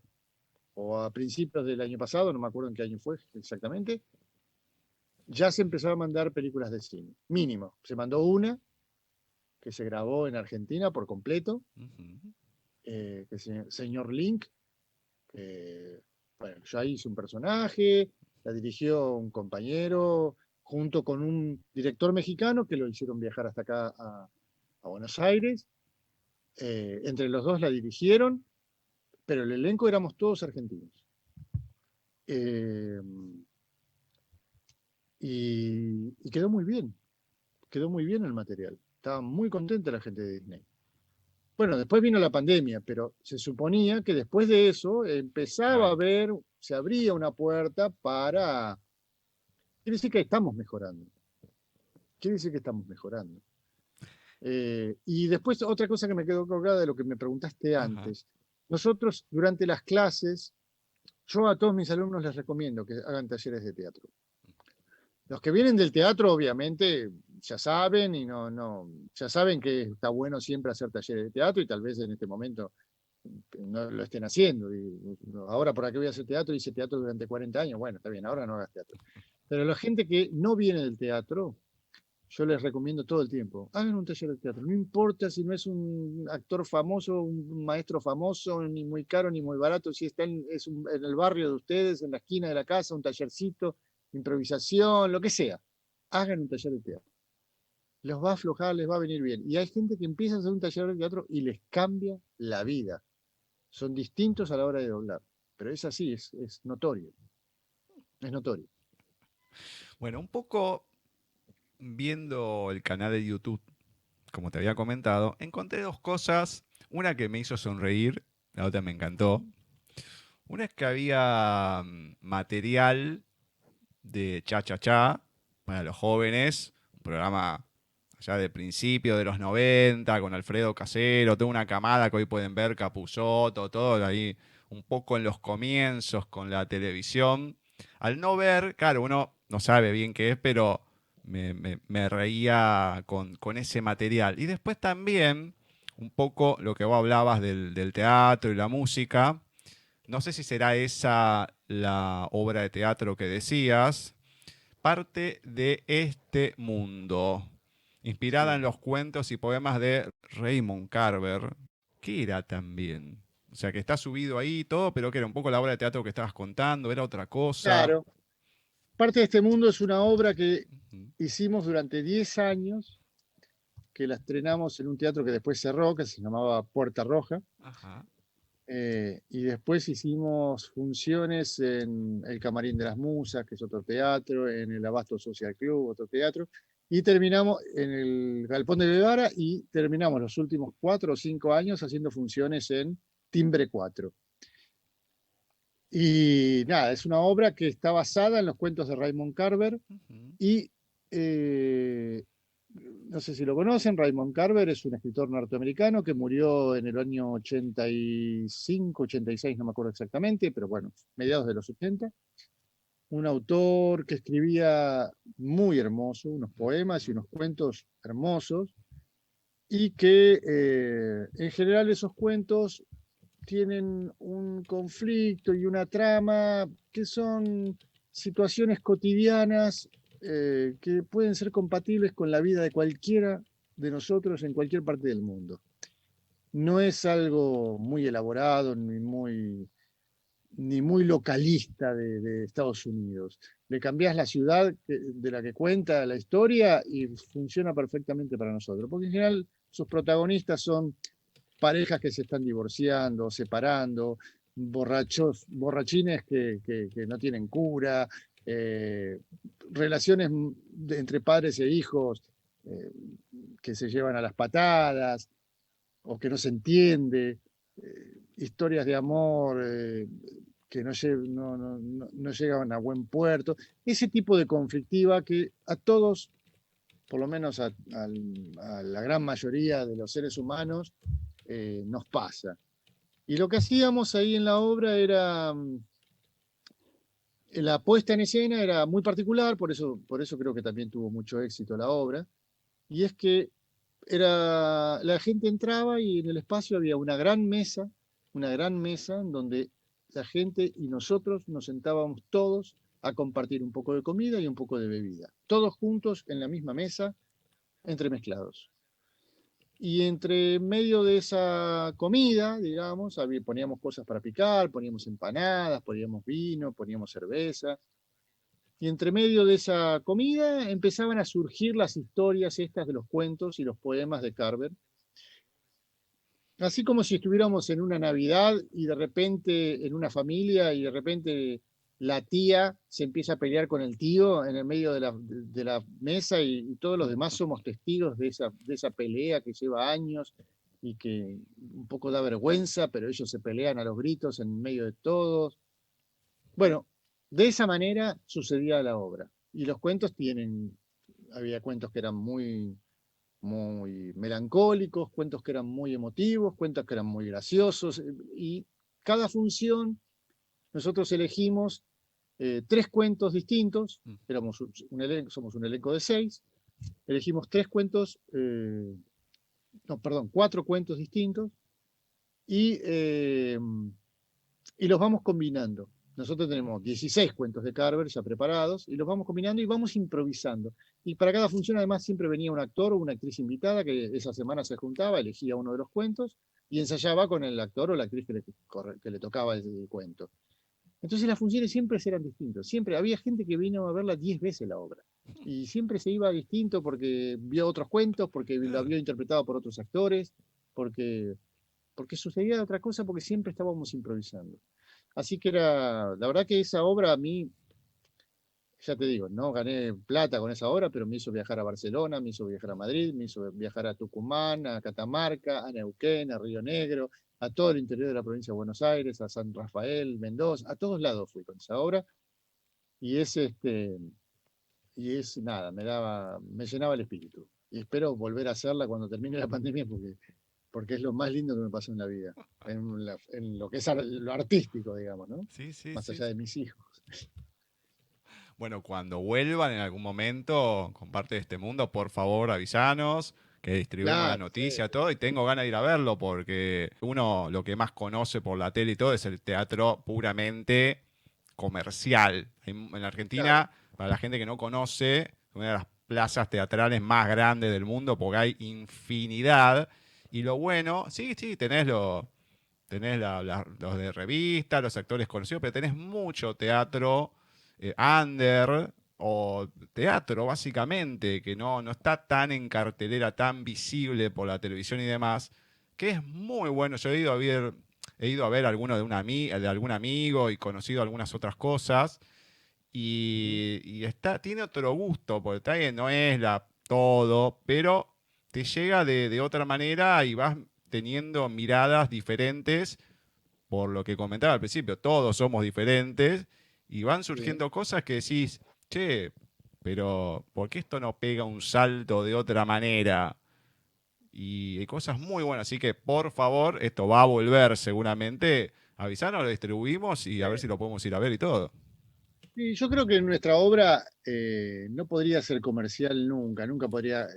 o a principios del año pasado, no me acuerdo en qué año fue exactamente, ya se empezó a mandar películas de cine, mínimo. Se mandó una que se grabó en Argentina por completo, que es Señor Link, que, bueno, yo ahí hice un personaje, la dirigió un compañero, junto con un director mexicano que lo hicieron viajar hasta acá a Buenos Aires. Entre los dos la dirigieron, pero el elenco éramos todos argentinos. Y quedó muy bien el material. Estaba muy contenta la gente de Disney. Bueno, después vino la pandemia, pero se suponía que después de eso empezaba a ver, se abría una puerta para... Quiere decir que estamos mejorando. Y después otra cosa que me quedó colgada de lo que me preguntaste antes. Nosotros durante las clases, yo a todos mis alumnos les recomiendo que hagan talleres de teatro. Los que vienen del teatro, obviamente, ya saben ya saben que está bueno siempre hacer talleres de teatro y tal vez en este momento no lo estén haciendo. Ahora, ¿por qué voy a hacer teatro? Hice teatro durante 40 años. Bueno, está bien, ahora no hagas teatro. Pero la gente que no viene del teatro, yo les recomiendo todo el tiempo, hagan un taller de teatro. No importa si no es un actor famoso, un maestro famoso, ni muy caro ni muy barato, si está en el barrio de ustedes, en la esquina de la casa, un tallercito, improvisación, lo que sea. Hagan un taller de teatro. Les va a aflojar, les va a venir bien. Y hay gente que empieza a hacer un taller de teatro y les cambia la vida. Son distintos a la hora de doblar. Pero es así, es notorio. Es notorio. Bueno, un poco viendo el canal de YouTube, como te había comentado, encontré dos cosas. Una que me hizo sonreír, la otra me encantó. Una es que había material de Cha Cha Cha para los jóvenes, un programa allá de principios de los 90, con Alfredo Casero, toda una camada que hoy pueden ver, Capusotto, todo ahí un poco en los comienzos con la televisión. Al no ver, claro, uno no sabe bien qué es, pero me reía con ese material. Y después también, un poco lo que vos hablabas del teatro y la música. No sé si será esa la obra de teatro que decías. Parte de este mundo, inspirada en los cuentos y poemas de Raymond Carver, que era también. O sea, que está subido ahí y todo, pero que era un poco la obra de teatro que estabas contando, era otra cosa. Claro. Parte de este mundo es una obra que hicimos durante 10 años, que la estrenamos en un teatro que después cerró, que se llamaba Puerta Roja. Ajá. Y después hicimos funciones en el Camarín de las Musas, que es otro teatro, en el Abasto Social Club, otro teatro, y terminamos en el Galpón de Guevara y terminamos los últimos 4 o 5 años haciendo funciones en Timbre 4. Y nada, es una obra que está basada en los cuentos de Raymond Carver y no sé si lo conocen, Raymond Carver es un escritor norteamericano que murió en el año 85, 86, no me acuerdo exactamente, pero bueno, mediados de los 80. Un autor que escribía muy hermoso, unos poemas y unos cuentos hermosos, y que en general esos cuentos tienen un conflicto y una trama que son situaciones cotidianas que pueden ser compatibles con la vida de cualquiera de nosotros en cualquier parte del mundo. No es algo muy elaborado ni muy localista de Estados Unidos. Le cambiás la ciudad de la que cuenta la historia y funciona perfectamente para nosotros, porque en general sus protagonistas son parejas que se están divorciando, separando, borrachines que no tienen cura, relaciones entre padres e hijos que se llevan a las patadas o que no se entiende, historias de amor que no llegan a buen puerto, ese tipo de conflictiva que a todos, por lo menos a la gran mayoría de los seres humanos, nos pasa. Y lo que hacíamos ahí en la obra era... La puesta en escena era muy particular, por eso creo que también tuvo mucho éxito la obra, y es que la gente entraba y en el espacio había una gran mesa en donde la gente y nosotros nos sentábamos todos a compartir un poco de comida y un poco de bebida. Todos juntos en la misma mesa, entremezclados. Y entre medio de esa comida, digamos, poníamos cosas para picar, poníamos empanadas, poníamos vino, poníamos cerveza. Y entre medio de esa comida empezaban a surgir las historias estas de los cuentos y los poemas de Carver. Así como si estuviéramos en una Navidad y de repente en una familia y de repente la tía se empieza a pelear con el tío en el medio de la mesa y todos los demás somos testigos de esa pelea que lleva años y que un poco da vergüenza, pero ellos se pelean a los gritos en medio de todos. Bueno, de esa manera sucedía la obra. Y los cuentos había cuentos que eran muy melancólicos, cuentos que eran muy emotivos, cuentos que eran muy graciosos, y cada función nosotros elegimos 3 cuentos distintos, somos un elenco de 6, elegimos 4 cuentos distintos y los vamos combinando. Nosotros tenemos 16 cuentos de Carver ya preparados y los vamos combinando y vamos improvisando. Y para cada función además siempre venía un actor o una actriz invitada que esa semana se juntaba, elegía uno de los cuentos y ensayaba con el actor o la actriz que le tocaba el cuento. Entonces las funciones siempre eran distintas. Siempre había gente que vino a verla 10 veces la obra. Y siempre se iba distinto porque vio otros cuentos, porque lo había interpretado por otros actores, porque sucedía otra cosa, porque siempre estábamos improvisando. Así que la verdad que esa obra a mí, ya te digo, no gané plata con esa obra, pero me hizo viajar a Barcelona, me hizo viajar a Madrid, me hizo viajar a Tucumán, a Catamarca, a Neuquén, a Río Negro, a todo el interior de la provincia de Buenos Aires, a San Rafael, Mendoza, a todos lados fui con esa obra. Y nada, me llenaba el espíritu. Y espero volver a hacerla cuando termine la pandemia porque es lo más lindo que me pasó en la vida, en lo que es lo artístico, digamos, ¿no? Sí, más allá de mis hijos. Bueno, cuando vuelvan en algún momento con parte de este mundo, por favor avisanos, que distribuimos la noticia, todo, y tengo ganas de ir a verlo, porque uno lo que más conoce por la tele y todo es el teatro puramente comercial. En Argentina, para la gente que no conoce, es una de las plazas teatrales más grandes del mundo, porque hay infinidad. Y lo bueno, sí, tenés los de revista, los actores conocidos, pero tenés mucho teatro under o teatro básicamente, que no está tan en cartelera, tan visible por la televisión y demás, que es muy bueno. Yo he ido a ver alguno de algún amigo y conocido algunas otras cosas, y tiene otro gusto, porque también no es todo, pero te llega de otra manera y vas teniendo miradas diferentes, por lo que comentaba al principio, todos somos diferentes y van surgiendo cosas que decís, che, pero ¿por qué esto no pega un salto de otra manera? Y hay cosas muy buenas, así que por favor, esto va a volver seguramente, avisanos, lo distribuimos y a ver si lo podemos ir a ver y todo. Sí, yo creo que nuestra obra no podría ser comercial nunca podría...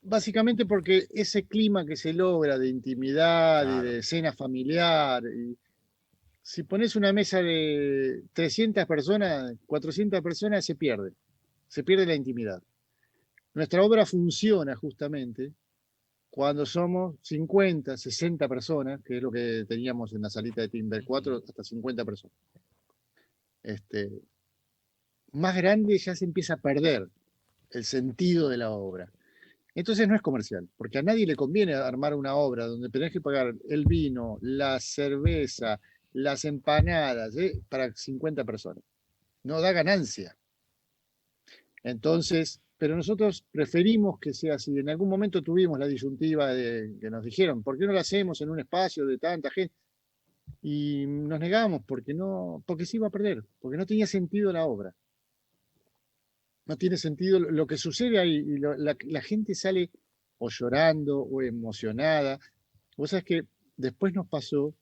Básicamente porque ese clima que se logra de intimidad y de escena familiar, si pones una mesa de 300 personas, 400 personas, se pierde la intimidad. Nuestra obra funciona justamente cuando somos 50, 60 personas, que es lo que teníamos en la salita de Timber, 4 hasta 50 personas. Más grande ya se empieza a perder el sentido de la obra. Entonces no es comercial, porque a nadie le conviene armar una obra donde tenés que pagar el vino, la cerveza, las empanadas, para 50 personas. No da ganancia. Entonces, pero nosotros preferimos que sea así. En algún momento tuvimos la disyuntiva que nos dijeron, ¿por qué no lo hacemos en un espacio de tanta gente? Y nos negamos porque se iba a perder, porque no tenía sentido la obra. No tiene sentido lo que sucede ahí, y la gente sale o llorando o emocionada. Vos sabés que después nos pasó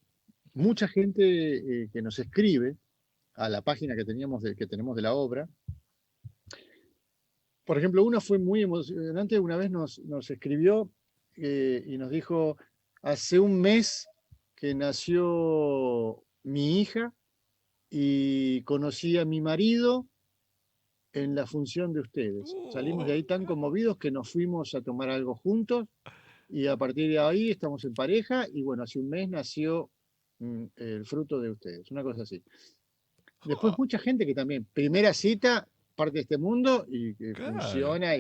mucha gente que nos escribe a la página que tenemos de la obra, Por ejemplo, una fue muy emocionante. Una vez nos escribió y nos dijo, hace un mes que nació mi hija y conocí a mi marido en la función de ustedes. Salimos de ahí tan conmovidos que nos fuimos a tomar algo juntos y a partir de ahí estamos en pareja y bueno, hace un mes nació el fruto de ustedes, una cosa así. Después mucha gente que también, primera cita, parte de este mundo y que funciona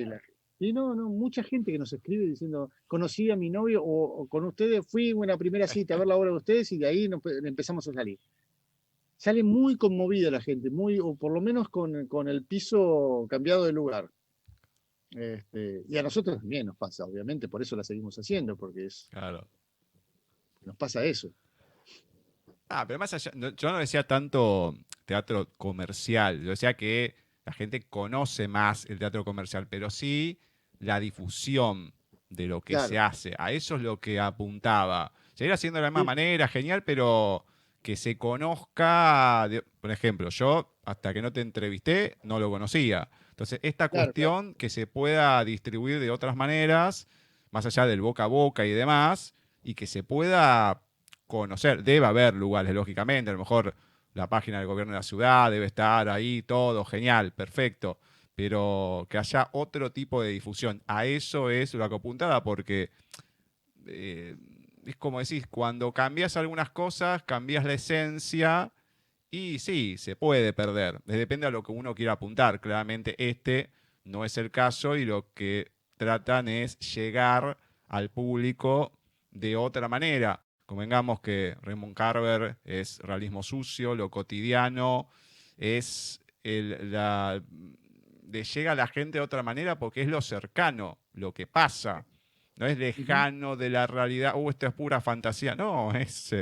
y no, mucha gente que nos escribe diciendo, conocí a mi novio o con ustedes fui a una primera cita a ver la obra de ustedes y de ahí empezamos a salir. Sale muy conmovida la gente, o por lo menos con el piso cambiado de lugar. Y a nosotros también nos pasa, obviamente, por eso la seguimos haciendo, porque nos pasa eso. Pero más allá, yo no decía tanto teatro comercial, yo decía que la gente conoce más el teatro comercial, pero sí la difusión de lo que se hace. A eso es lo que apuntaba. Seguir haciendo de la misma manera, genial, pero que se conozca. Por ejemplo, yo hasta que no te entrevisté no lo conocía. Entonces, esta cuestión que se pueda distribuir de otras maneras, más allá del boca a boca y demás, y que se pueda conocer. Debe haber lugares, lógicamente, a lo mejor la página del gobierno de la ciudad debe estar ahí, todo genial, perfecto, pero que haya otro tipo de difusión. A eso es lo que apuntaba, porque es como decís, cuando cambias algunas cosas, cambias la esencia y sí, se puede perder. Depende de lo que uno quiera apuntar. Claramente este no es el caso y lo que tratan es llegar al público de otra manera. Convengamos que Raymond Carver es realismo sucio, lo cotidiano, es llega a la gente de otra manera porque es lo cercano, lo que pasa. No es lejano de la realidad, esto es pura fantasía. No, es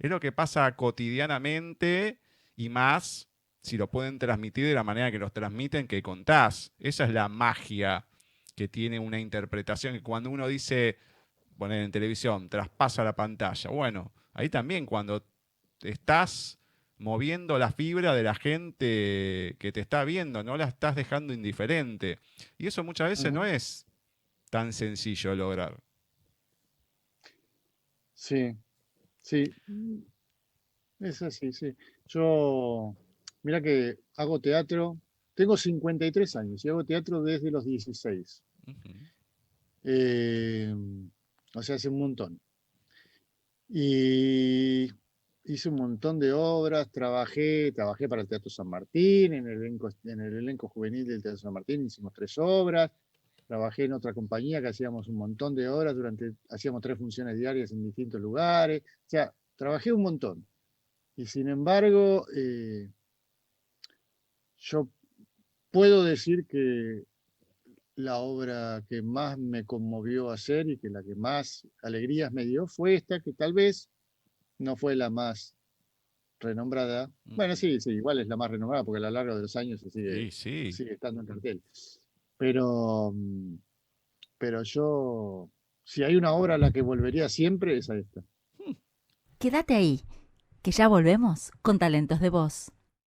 lo que pasa cotidianamente y más si lo pueden transmitir de la manera que los transmiten, que contás. Esa es la magia que tiene una interpretación, que cuando uno dice, poner en televisión, traspasa la pantalla. Bueno, ahí también cuando estás moviendo la fibra de la gente que te está viendo, no la estás dejando indiferente. Y eso muchas veces no es tan sencillo de lograr. Sí, es así, sí. Yo, mira que hago teatro, tengo 53 años y hago teatro desde los 16. O sea, hace un montón. Y hice un montón de obras, trabajé para el Teatro San Martín, en el elenco juvenil del Teatro San Martín hicimos 3 obras, trabajé en otra compañía que hacíamos un montón de horas, hacíamos 3 funciones diarias en distintos lugares, o sea, trabajé un montón. Y sin embargo, yo puedo decir que la obra que más me conmovió hacer y que la que más alegrías me dio fue esta, que tal vez no fue la más renombrada. Bueno, sí, igual es la más renombrada porque a lo largo de los años se sigue estando en cartel. Pero yo, si hay una obra a la que volvería siempre, es a esta. Quédate ahí, que ya volvemos con Talentos de Voz.